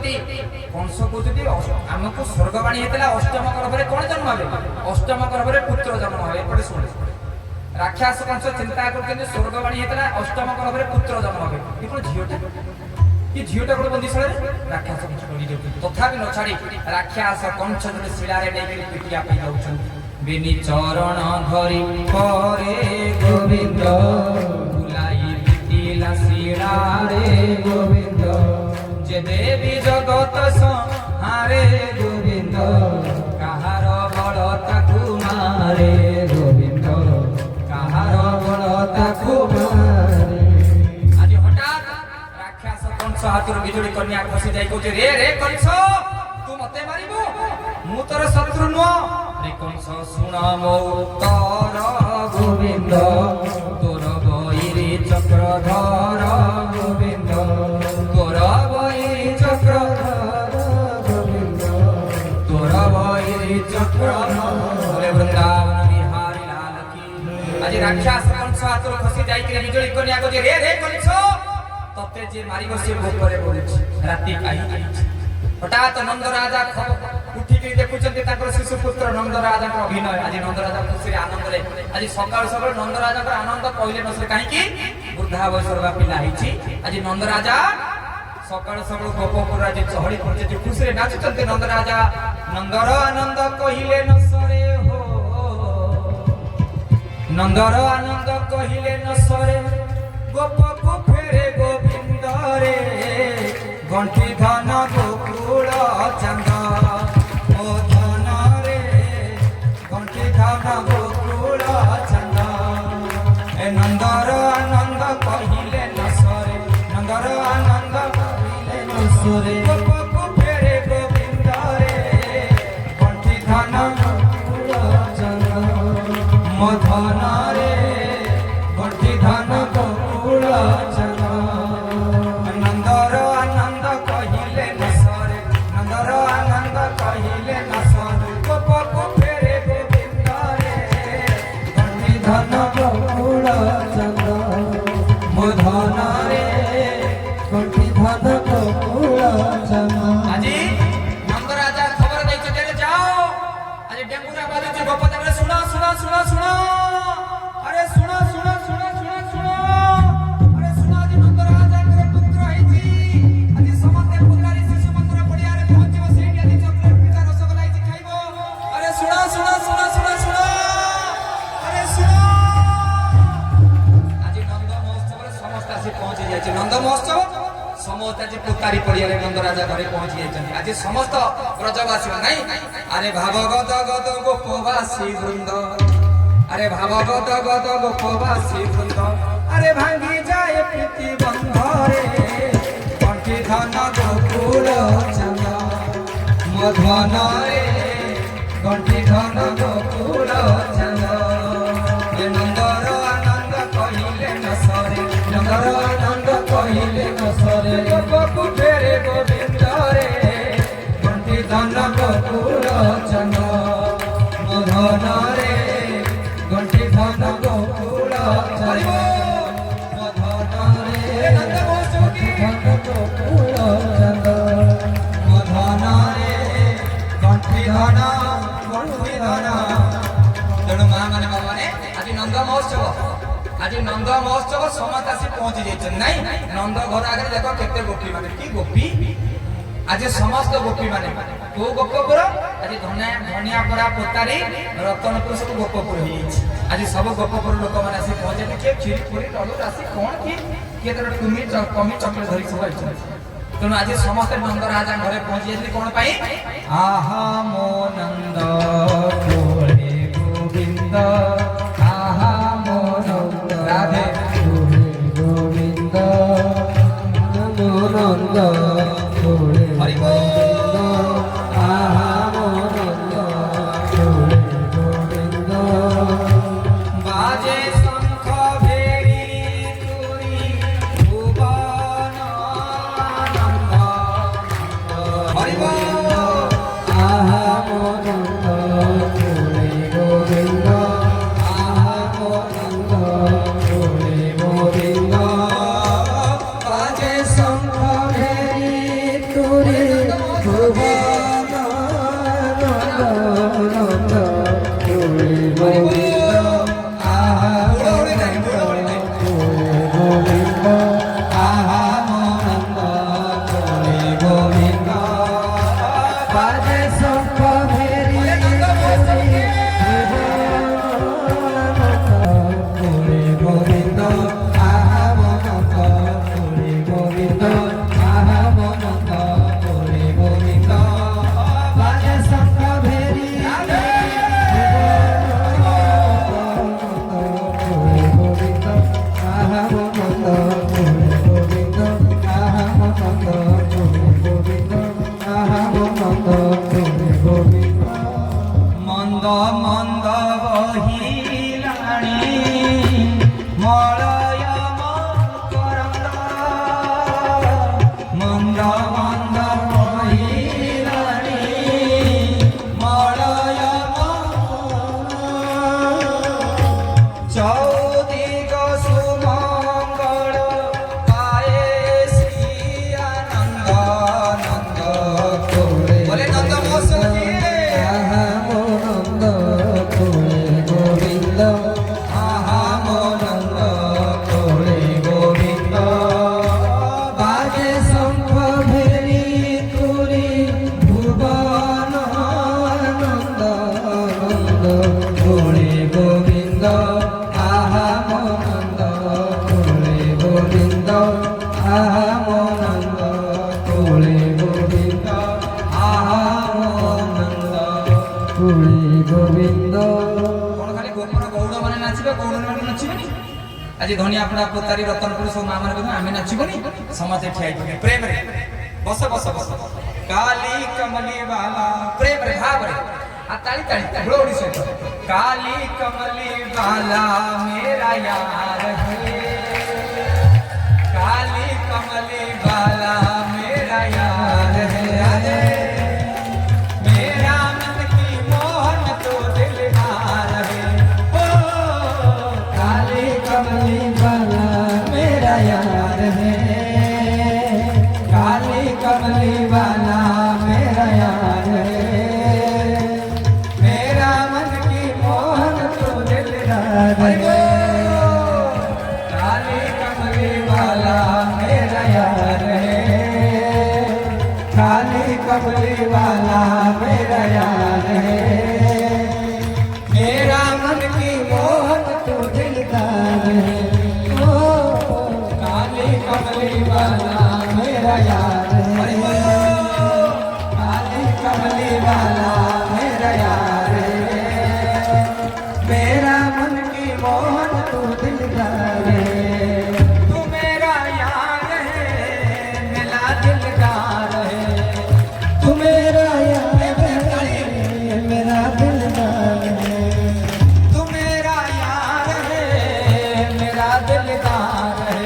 କହୁଛନ୍ତି କଂସ କହୁଛନ୍ତି ଆମକୁ ସ୍ୱର୍ଗବାଣୀ ହେଇଥିଲା ଅଷ୍ଟମ ଗର୍ଭରେ କଣ ଜନ୍ମ ହେବେ? ଅଷ୍ଟମ ଗର୍ଭରେ ପୁତ୍ର ଜନ୍ମ ହେବେ। ଏପଟେ ଶୁଣ, ରାକ୍ଷାସ କଂସ ଚିନ୍ତା କରୁଛନ୍ତି ସ୍ୱର୍ଗବାଣୀ ହେଇଥିଲା ଅଷ୍ଟମ ଗର୍ଭରେ ପୁତ୍ର ଜନ୍ମ ହେବେ। ଏ କଣ ଝିଅଟା କି ଝିଅଟା ଗୋଟେ ବନ୍ଦିଶାଳରେ? ରାକ୍ଷାସ କଂସ ଡରି ଯାଉଛନ୍ତି। ତଥାପି ନ ଛାଡି ରାକ୍ଷାସ କଂସ ଜଣେ ଶିଳାରେ ନେଇକି ପିଟିବା ପାଇଁ ଯାଉଛନ୍ତି। ବେନି ଚରଣ ଧରି ପରେ ଗୋବିନ୍ଦ ବୁଲାଇ ପିଟିଲା ଶିଳାରେ ଗୋବିନ୍ଦ ଯେ ଦେବୀ ଜଗତ ସଂହାରେ ଗୋବିନ୍ଦ କାହାର ବଳ ତାକୁ ମାରେ ଗୋବିନ୍ଦ କାହାର ବଳ ତାକୁ ମାରେ। ଆଜି ହଠାତ୍ ରାକ୍ଷାସ କଂସ ହାତରୁ ବିଜୁଳି କନ୍ୟା ଖସି ଯାଇ କହୁଛି ରେ ରେ କଂସ ତୁ ମତେ ମାରିବୁ, ମୁଁ ତୋର ଶତ୍ରୁ ନୁହଁ। ରେ କଂସ ଶୁଣ ମୋ ଉତ୍ତର ଗୋବିନ୍ଦ ତୋର ବଇରେ ଚକ୍ରଧର ଗୋବିନ୍ଦ ତୋର ବଇରେ ଚକ୍ରଧର ଗୋବିନ୍ଦ ତୋର ବଇରେ ଚକ୍ରଧର ବୃନ୍ଦାବନ ବିହାରୀ ଲାଲ କି। ଆଜି ରାକ୍ଷାସ କଂସ ହାତରୁ ଖସି ଯାଇକି ବିଜୁଳି କନ୍ୟା କହୁଛି ରେ ରେ କଂସ ତତେ ଯେ ମାରିବ ସେ ଭୋକରେ ପଡୁଛି, ରାତି କାହିଁ ଯାଇଛି। ହଠାତ୍ ନନ୍ଦରାଜା ଉଠିକି ଦେଖୁଛନ୍ତି ତାଙ୍କର ଶିଶୁ ପୁତ୍ର ନନ୍ଦରାଜାଙ୍କ ଅଭିନୟ। ଆଜି ନନ୍ଦରାଜା ଖୁସିରେ ଆନନ୍ଦରେ ଆଜି ସକାଳୁ ସକାଳୁ ନନ୍ଦରାଜାଙ୍କର ଆନନ୍ଦ କହିଲେ ନ ସରେ, କାହିଁକି? ବୃଦ୍ଧା ବୟସର ପିଲା ହେଇଛି। ଆଜି ନନ୍ଦରାଜା ସକାଳୁ ସକାଳୁ ଗୋପପୁର ଆଜି ଚହଳି ପଡୁଛନ୍ତି, ଖୁସିରେ ନାଚୁଛନ୍ତି ନନ୍ଦରାଜା। ନନ୍ଦର ଆନନ୍ଦ କହିଲେ ନ ସରେ ହୋ, ନନ୍ଦର ଆନନ୍ଦ କହିଲେ ନ ସରେ ଗୋପକୁ ଫେରେ ଗୋବିନ୍ଦରେ ଗଣ୍ଠି ଧନ ଗୋକୁଳ ଚାନ୍ଦ ଓ ଧନରେ ଗଣ୍ଠି ଧନ ଗୋକୁଳ ଚାନ୍ଦ। ଏ ନନ୍ଦର ଆନନ୍ଦ କହିଲେ ନ ସରେ, ନନ୍ଦର ଆନନ୍ଦ କହିଲେ ନ ସରେ ଗୋପକୁ ଫେରେ ଗୋବିନ୍ଦରେ ଗଣ୍ଠି ଧନ ଗୋକୁଳ ଚାନ୍ଦ ମୋ ଧନରେ ଗଣ୍ଠି ଧନ ଗୋକୁଳ ଚାନ୍ଦ। ଆଜି ନନ୍ଦରାଜା ଖବର ଦେଇଛନ୍ତି ଯାଅ ଆଜି ଡେଙ୍ଗୁରା ବାଜୁଛି ଗୋପଦାରେ ଶୁଣ ଶୁଣ ଶୁଣ ଶୁଣ ଆରେ ଶୁଣ ଶୁଣ ଶୁଣ ଶୁଣ ଶୁଣ ଆରେ ଶୁଣ ଆଜି ନନ୍ଦରାଜାଙ୍କର ପୁତ୍ର ହେଇଛି। ଆଜି ସମସ୍ତେ ପୁତ୍ରାରୀ ଶିଶୁ ମନ୍ଦିର ପଡ଼ିଆରେ ପହଞ୍ଚିବ, ସେଇଠି ଆଜି ଚକୋଲେଟ୍ ପିଠା ରସଗୋଲା ହେଇଛି ଖାଇବ। ଆରେ ଶୁଣ ଶୁଣ ଶୁଣ ଶୁଣ ଶୁଣ ଆରେ ଶୁଣ ଆଜି ନନ୍ଦ ମହୋତ୍ସବରେ ସମସ୍ତେ ଆସି ପହଞ୍ଚି ଯାଇଛି। ନନ୍ଦ ମହୋତ୍ସବ ସମସ୍ତେ ଆଜି ପୁତାରୀ ପଡ଼ିଆରେ ନନ୍ଦରାଜା ଘରେ ପହଞ୍ଚି ଯାଇଛନ୍ତି। ଆଜି ସମସ୍ତ ବ୍ରଜବାସୀ ନାଇଁ ଆରେ ଭାବଗତ ଗତ ଗୋପବାସୀ ବୃନ୍ଦ ଆରେ ଭାବଗତ ଗତ ଗୋପବାସୀ ବୃନ୍ଦ ଆରେ ଭାଙ୍ଗି ଯାଏ ପ୍ରୀତି ବନ୍ଧରେ ଗଣ୍ଠି ଧନ ଗୋକୁଳ ଚାନ୍ଦ ମୋ ଧନରେ ଗଣ୍ଠି ଧନ ଗୋକୁଳ ଚାନ୍ଦ। ନନ୍ଦର ଆନନ୍ଦ କହିଲେ ନ ସରେ, ନନ୍ଦର ଆନନ୍ଦ କହିଲେ ନ ସରେ ଗୋପକୁ ଫେରେ ଗୋବିନ୍ଦରେ ଗଣ୍ଠି ଧନ ଗୋକୁଳ ଚାନ୍ଦ ମୋ ଧନରେ ଗଣ୍ଠି ଧନ ଗୋକୁଳ ଚାନ୍ଦ ମୋ ଧନରେ ଗଣ୍ଠି ଧନ ଗୋକୁଳ ଚାନ୍ଦ ମୋ ଧନରେ ଗଣ୍ଠି ଧନ ଗଣ୍ଠି ଧନ। ତେଣୁ ମା ମାନେ ବାବା ମାନେ ଆଜି ନନ୍ଦ ମହୋତ୍ସବ, ଆଜି ନନ୍ଦ ମହୋତ୍ସବ ସମସ୍ତେ ଆସି ପହଞ୍ଚି ଯାଇଛନ୍ତି। ନାଇଁ ନନ୍ଦ ଘର ଆଗରେ ଦେଖ କେତେ ଗୋପୀ ମାନେ, କି ଗୋପୀ ଆଜି ସମସ୍ତ ଗୋପୀ ମାନେ। କୋଉ ଗୋପପୁର? ଆଜି ଧନିଆପଡ଼ା ପୋତାରୀ ରତନପୁର ସବୁ ଗୋପପୁର ହେଇଯାଇଛି। ଆଜି ସବୁ ଗୋପପୁର ଲୋକମାନେ ଆସି ପହଞ୍ଚିଛନ୍ତି। କିଏ କ୍ଷୀରି ପୁରୀ ଲଡୁ ରାଶି କଣ କିଏ ତୋର ଟୁମି କମି ଚକୋଲେଟ୍ ଧରିକି ସବୁ ଆସିଛନ୍ତି। ତେଣୁ ଆଜି ସମସ୍ତେ ନନ୍ଦରାଜା ଘରେ ପହଞ୍ଚି ଯାଇଛନ୍ତି। କଣ ପାଇଁ? ଆହା ମୋ ନନ୍ଦ କୋଳେ ଗୋବିନ୍ଦ ଆହା ମୋ ନନ୍ଦ ରାଧେ ଗୋବିନ୍ଦ ମୋ ନନ୍ଦ କୋଳେ ଗୋବିନ୍ଦ ଆହା ମୋ ନନ୍ଦ କୋଳେ ଗୋବିନ୍ଦ ବାଜେ ଶଙ୍ଖ ଭେରି ତୁରି ଭୁବନ ଆନନ୍ଦ ହରିବ ଆହା ମୋ ନନ୍ଦ କୋଳେ ଗୋବିନ୍ଦ ଆହା ମୋ ନନ୍ଦ କୋଳେ ଗୋବିନ୍ଦ ବାଜେ ଶଙ୍ଖ ଭେରି ତୁରି গোবিন্দ কোন খালি গোপন গৌড় মানে নাচিবে গৌড় মানে নাচিবেনি আজ ধনিয়া পড়া পোতারি রতনপুর সব মা মানে কথা আমি নাচিবনি সমস্তে ঠিয়াই পড়ে প্রেম রে বস বস বস কালী কমলি বালা প্রেম রে ভাব রে आ ताली ताली बड़ोड़ी से काली कमली वाला मेरा यार है काली कमली वाला मेरा यार है मेरा मन की मोहन तो दिलदार है ओ काली कमली वाला मेरा यार है काली कमली वाला मेरा यार है मेरा मन की मोहन तो दिलदार है काली कमली वाला मेरा यार है काली कमली वाला मेरा यार है मेरा मन की मोहन तो दिलदार है ओ काली कमली वाला मेरा यार है काली कमली वाला मेरा यार है मेरा मन की मोहन तो दिलदार है तू मेरा यार है मेरा दिलदार है तू मेरा यार है मेरा दिलदार है तू मेरा यार है मेरा दिलदार है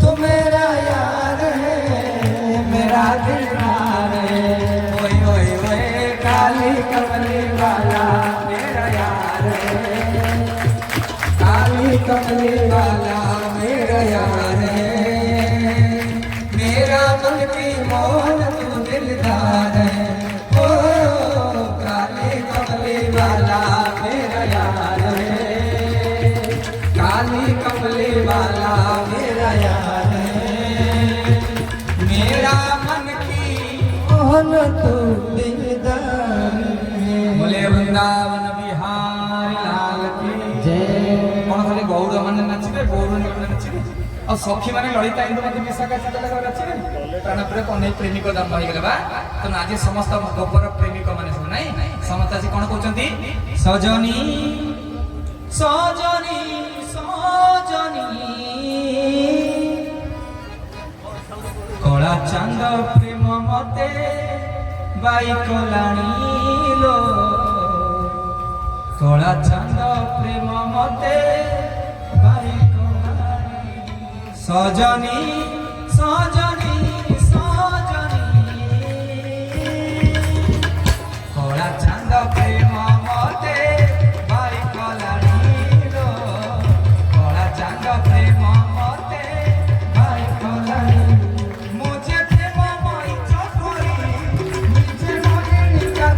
तू मेरा यार है मेरा दिलदार है ओए ओए ओए काली कमली वाला मेरा यार है काली कमली वाला मेरा यार है मेरा मन की मोहन तू दिलदार है ओ काली कमली वाला मेरा यार है काली कमली वाला मेरा यार है मेरा मन की मोहन तू दिलदार है बोले वृंदावन बिहारी लाल की जय कौन खाली गौड़ माने नाचिबे गौड़ माने नाचिबे और सखी माने ललिता इंदु मते मिसाका चिता लगा नाचिबे प्राण प्रे कोने प्रेमिक दाम होई गेले बा तो आज समस्त गोबर प्रेमिक माने सब नाही समस्त आज कोन कहउचंती सजनी सजनी सजनी कला चांद प्रेम मते बाई कलाणी लो कला चांद प्रेम मते बाई कलाणी सजनी सजनी सजनी कला चांद प्रेम मते बाई कलाणी लो कला चांद प्रेम मते बाई कलाणी मुझे प्रेम मई चकोरी मुझे मगनी का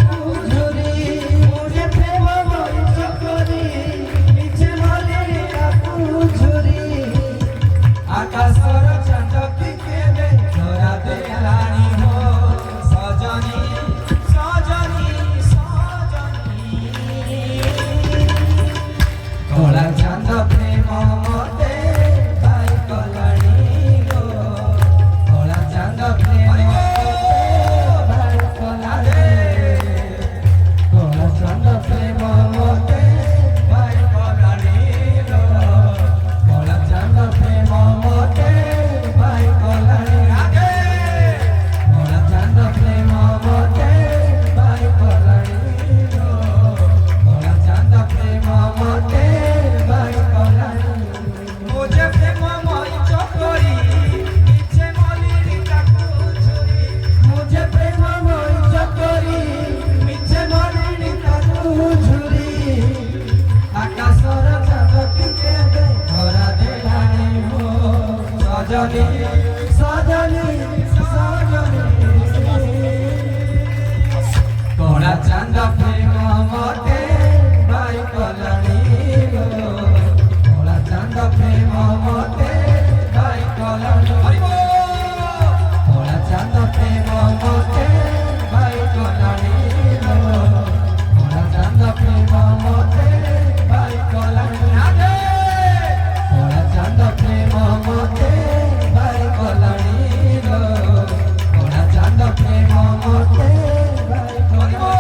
झुरी मुझे प्रेम मोई चकोरी निचे मलिनी काकू झुरी आकाशर चांद की केबे धरा देलानी हो सजनी सजनी सजनी कला चांद प्रेम मते बाई कलाणी लो कला चांद प्रेम मते by कलाणी Cola Chand Prem Mote by कलाणी low Cola Chand Prem Mote by कोलानी आगे Cola Chand Prem Mote by कोलानी Cola Chand Prem Mote by कोलानी मुझे प्रेम मई चकोरी नीचे मलिनी काकू झुरी मुझे प्रेम मोई चकोरी मिछे मलिनी काकू झुरी आकाशर चाँद पिके धरा देलानी हो सजनी सजनी सजनी कोला चांद प्रेम मते बाई कलानी लो कोला चांद प्रेम मते बाई कलानी कोला चांद प्रेम मते बाई कलानी लो कोला चांद प्रेम मते बाई कलानी कोला चांद प्रेम मते बाई कलानी लो कोला चांद प्रेम मते बाई कलानी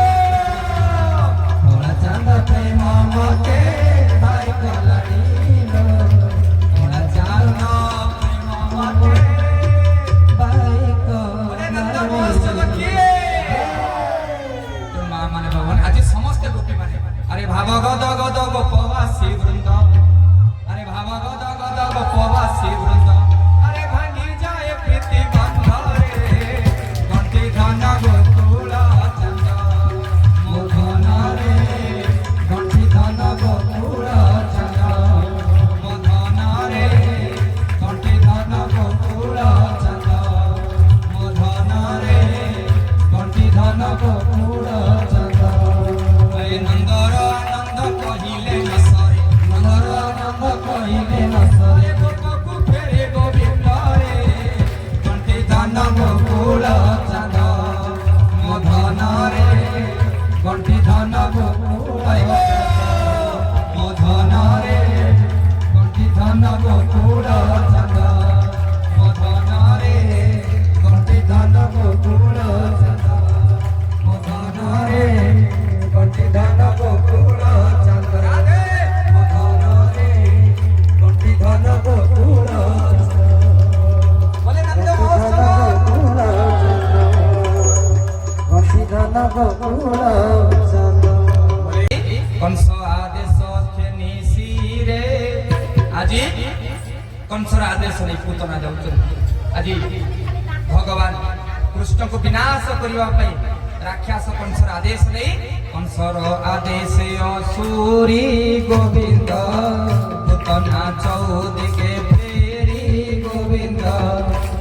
कंस आदेश निशिरे आज कंसर आदेश नहीं पूतना जाऊँ आज भगवान कृष्ण को विनाश करने राक्षस कंसर आदेश नहीं कंसर आदेश असुरी गोविंद पूतना चौदिके फेरी गोविंद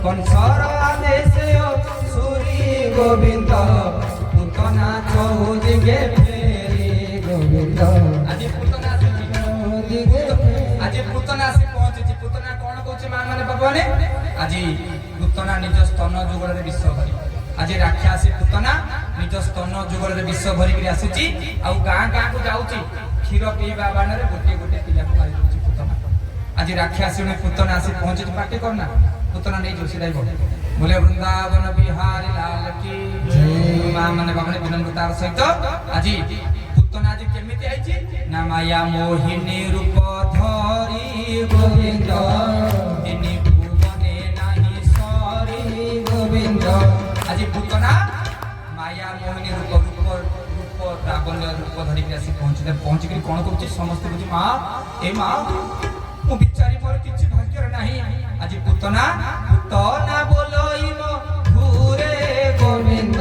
कंसर आदेश असुरी गोविंद पूतना चौदिके फेरी गोविंद आज पूतना आसी पहुंची पूतना कौन कौच मां माने बाबा ने आज पूतना निज स्तन जुगल विश्व भरी आज राक्षसी पूतना निज स्तन जुगल विश्व भरिक आसी गाँ गाँ को जाऊँगी क्षीर पीवा बाण गोटे गोटे पिला को मारी दूसरी पूतना आज राक्षसी पूतना आसी पहुंची पार्टी करना पूतना नहीं जो सीधा बोले वृंदावन बिहारी लाल की मां माने बाबा ने विनम्रतार सहित आज पूतना आज केमिति आइछि ना माया मोहिनी रूप धरी गोविंद तिनी भुवने नाही सरी गोविंद आज पूतना माया मोहिनी रूप रावण रूप धरिक आसी पहुंची कौन करुच्ची समस्त बुझी माँ ए माँ मु बिचारी मोर किछि भाग्यर नाही आज पूतना बोलोई मो घूरे गोविंद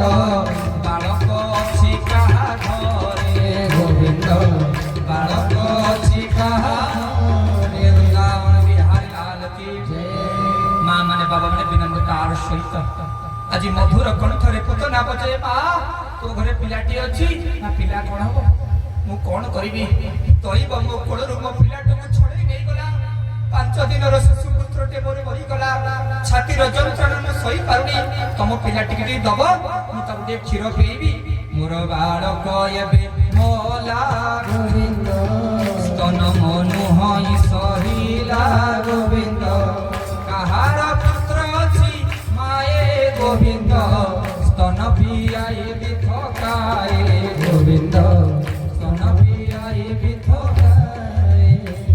बालक अछि काहा घरे गोविंद बालक अछि काहा घरे वृंदावन बिहारी लाल की माँ माने बाबा माने विनम्रतार सहित आज मधुर कंठरे पूतना बचे माँ तो घरे पिलाटी अछि ना पिला कोन हो मु कोन करिवि तोइब मो कोडरु मो पिलाटो को छडे नै गला 5 दिनर शिशु पुत्रटे मोरे मरि गला छाती र जंत्रणा न सही पारुनी तम पिलाटी के दब मु तब दे क्षीर पीबी मोर बालक एबे मोला गोविंद स्तन मनु हई सहिला गोविंद कहार पुत्र अछि माए गोविंद स्तन पियाई बिथकाए गोविंद स्तन पियाई बिथकाए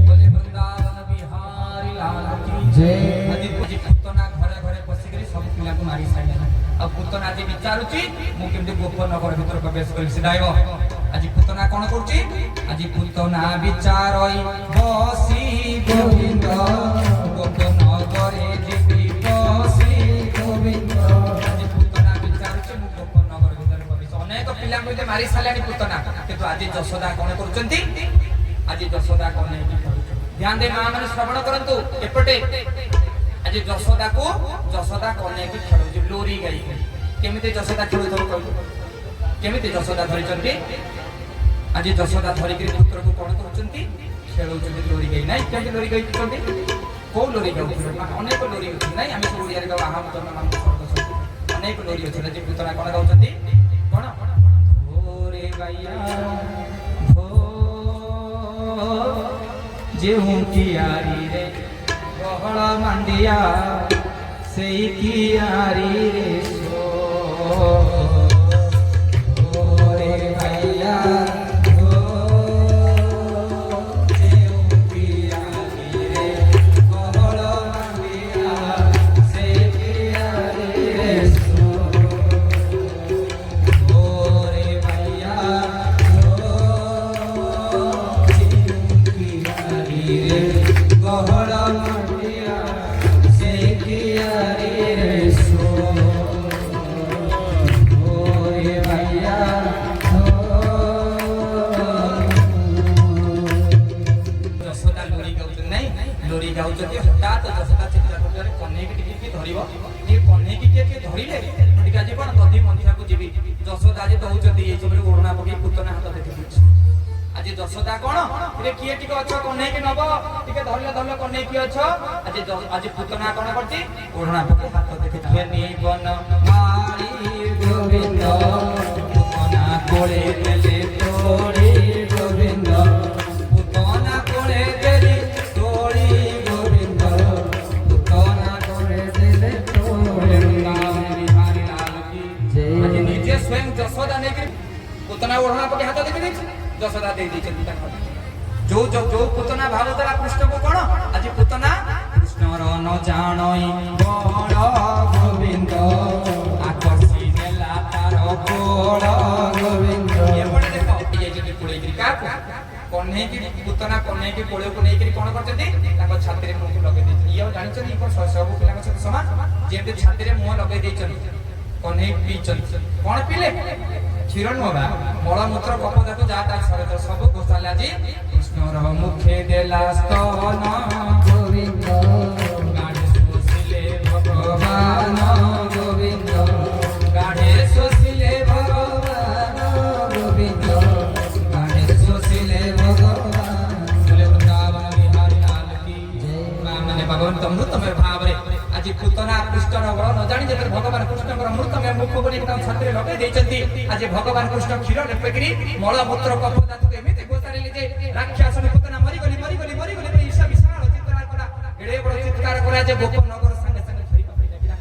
बोले वृंदावन बिहारी लाल की जय आज पूजी पूतना घरे घरे बसी करी सब पिला को मारी साइला अब पूतना आज विचारुची मु केमते गोपन नगर भीतर प्रवेश करी सिधाइबो आज पूतना कोन करची आज पूतना विचारई बसी गोविंद गोपन नगरे जीवी बसी गोविंद अनेक पिला मारी सारे पूतना किंतु आज यशोदा कौन कर आज यशोदा कौन ध्यान दे माँ मैंने श्रवण करंतु एपटे आज यशोदा को यशोदा कौन खेल लोरी गाई केमिति यशोदा खेल केमिति यशोदा धरी आज यशोदा धरिक पुत्र को कौन कर खेल लोरी गाई ना कहीं लोरी गाई कौ लोरी गाँव अनेक लोरी ना आम सब ओडिया गाँव आहाम जन्म अनेक लोरी अच्छे आज पूतना कौन गाँव कौन भोरे गैया जेहूँ कियारी रे बहल मांडिया से कियारी रे सो भोरे गैया यशोदा कौन किए टिके अच्छा कन्हई के नब टिके धरले धरले कन्हई की अच्छा आज पूतना कौन करती ओढ़ना पके हाथ देखि नीबन मारी गोविंद पूतना कोले देले तोड़ी गोविंद पूतना कोले देली तोड़ी गोविंद पूतना कोले देले तोड़ी बिहारी लाल की आज निजे स्वयं यशोदा ने पूतना ओढ़ना पके हाथ देखि यशोदा दे दी जो जो जो पूतना भाव देला कृष्ण को कौन आज पूतना कृष्ण न जानई बड़ गोविंद आकर्षी नेला तार बड़ गोविंद କହ୍ନେଇକି ପୁତନା କହ୍ନେଇକି କୋଳକୁ ନେଇକି କଣ କରିଛନ୍ତି ତାଙ୍କ ଛାତିରେ ମୁହଁ ଲଗେଇ ଦେଇଛନ୍ତି। ଇଏ ଆଉ ଜାଣିଛନ୍ତି ଇଏ କଣ ସବୁ ପିଲାଙ୍କ ସହିତ ସମାନ? ଯେମିତି ଛାତିରେ ମୁହଁ ଲଗେଇ ଦେଇଛନ୍ତି କହ୍ନେଇ ପିଇଛନ୍ତି। କଣ ପିଇଲେ? କ୍ଷୀର ନୁହଁ ବା, ମଳମୂତ୍ର କପଦାକୁ ଯାହା ତା ଶରୀର ସବୁ ଘୋଷାଲେ ଆଜି କୃଷ୍ଣର ମୁଖେ ଦେଲା ସ୍ତନ ଗୋବିନ୍ଦ ଗାଢ଼େ ଶୋଷିଲେ ଭଗବାନ ଗୋବିନ୍ଦ ଗାଢ଼େ ଶୋଷିଲେ ଭଗବାନ ଗୋବିନ୍ଦ ଗାଢ଼େ ଶୋଷିଲେ ଭଗବାନ ବୋଲେ ବୃନ୍ଦାବନ ବିହାରୀ ଲାଲ କି ଜୟ। ମାନେ ଭଗବାନ ଅମୃତମୟ ଭାବରେ ଆଜି ପୁତନା କୃଷ୍ଣର ବଳ ନ ଜାଣି ଯେତେବେଳେ ଭଗବାନ କୃଷ୍ଣଙ୍କର ଅମୃତମୟ ମୁଖକୁ ନେଇକି ତାଙ୍କ ଛାତିରେ ଲଗେଇ ଦେଇଛନ୍ତି। ଆଜି ଭଗବାନ କୃଷ୍ଣ କ୍ଷୀର ନେପେକିରି ମଳମୂତ୍ର କପଦାକୁ ଏମିତି ଘୋଷାରିଲେ ଯେ ରାକ୍ଷାସୁଣୀ ପୁତନା ମରିଗଲି ମରିଗଲି ମରିଗଲି ବୋଲି ଈଶା ବିଶାଳ ଚିତ୍କାର କଲା। ଏଡ଼େ ବଡ଼ ଚିତ୍କାର କଲା ଯେ ଗୋପ ନଗର ସାଙ୍ଗେ ସାଙ୍ଗେ ଧରିବା ପାଇଁ ଲାଗିଲା।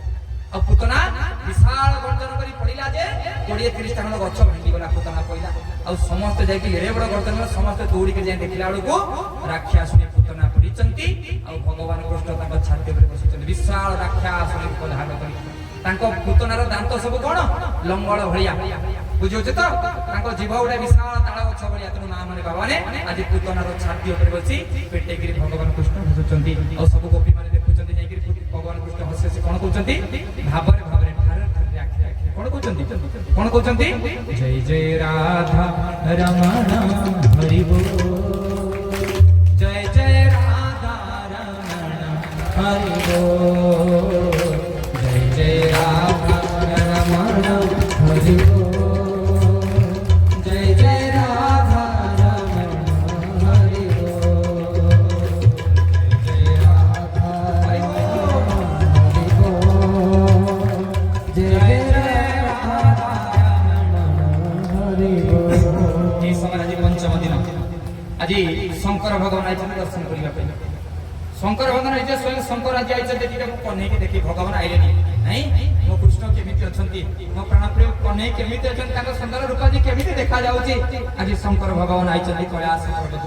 ଆଉ ପୁତନା ବିଶାଳ ଗର୍ଜନ କରି ପଡ଼ିଲା ଯେ 20-30ଟା ଖଣ୍ଡ ଗଛ ଭାଙ୍ଗିଗଲା। ପୁତନା ପଇଲା ଆଉ ସମସ୍ତେ ଯାଇକି ଏଡ଼େ ବଡ଼ ଗର୍ଜନ ସମସ୍ତେ ଦୌଡ଼ିକି ଯାଇ ଦେଖିଲା ବେଳକୁ ରାକ୍ଷାସୁଣୀ ପୁତନା ପଡ଼ିଛନ୍ତି। ଆଉ ଭଗବାନ କୃଷ୍ଣ ତାଙ୍କ ଛାତି ଉପରେ ବସିଛନ୍ତି ବିଶାଳ ରାକ୍ଷାସୁଣୀ ରୂପ ଧାରଣ କରି। ତାଙ୍କ ପୁତନାର ଦାନ୍ତ ସବୁ କଣ ଲଙ୍ଗଳ ଭଳିଆ, ବୁଝୁଛୁ ତ? ତାଙ୍କ ଜିଭ ଗୋଟେ ବିଶାଳ ତାଳ ଗଛ ଭଳିଆ। ତେଣୁ ମା ମାନେ ବାବା ମାନେ ଆଜି ପୁତନାର ଛାତି ଉପରେ ବସି ପେଟେଇକିରି ଭଗବାନ କୃଷ୍ଣ ହସୁଛନ୍ତି। ଆଉ ସବୁ ଗୋପୀ ମାନେ ଦେଖୁଛନ୍ତି ଯାଇକିରି ଭଗବାନ କୃଷ୍ଣ ହସି ହସି କଣ କହୁଛନ୍ତି? ଭାବରେ ଭାବରେ କଣ କହୁଛନ୍ତି? କଣ କହୁଛନ୍ତି? ଜୟ ଜୟ ରାଧା ରମଣ ହରି ବୋଲ, ଜୟ ଜୟ ରାଧା ରମଣ ହରି ବୋଲ, ଜୟ ଜୟ ରାଧା ରମଣ ହରି ବୋଲ ଜୟ ଜୟ ରାଧା ରମଣ ହରି ବୋଲ ଜୟ ରାଧା ରମଣ ହରି ବୋଲ ଜୟ ଜୟ ରାଧା ରମଣ ହରି ବୋଲ। এই সময় আজ পঞ্চম দিন। আজি শঙ্কর ভগবান আইছেন দর্শন করিবা পাই। শঙ্কর ভগবান আইছে স্বয়ং শঙ্কর আজ আইছে দেখি মু কহ্নেইকে দেখি ভগবান আইলেনি নাই মো কৃষ্ণ কেমিতি অছন্তি মো প্রাণপ্রিয় কহ্নেই কেমিতি অছন্তি তাଙ୍କ ସୁନ୍ଦର ରୂପ ଆଜି କେମିତି ଦେଖା ଯାଉଛି। ଆଜି ଶଙ୍କର ଭଗବାନ ଆଇଛନ୍ତି କୈଳାସ ପର୍ବତ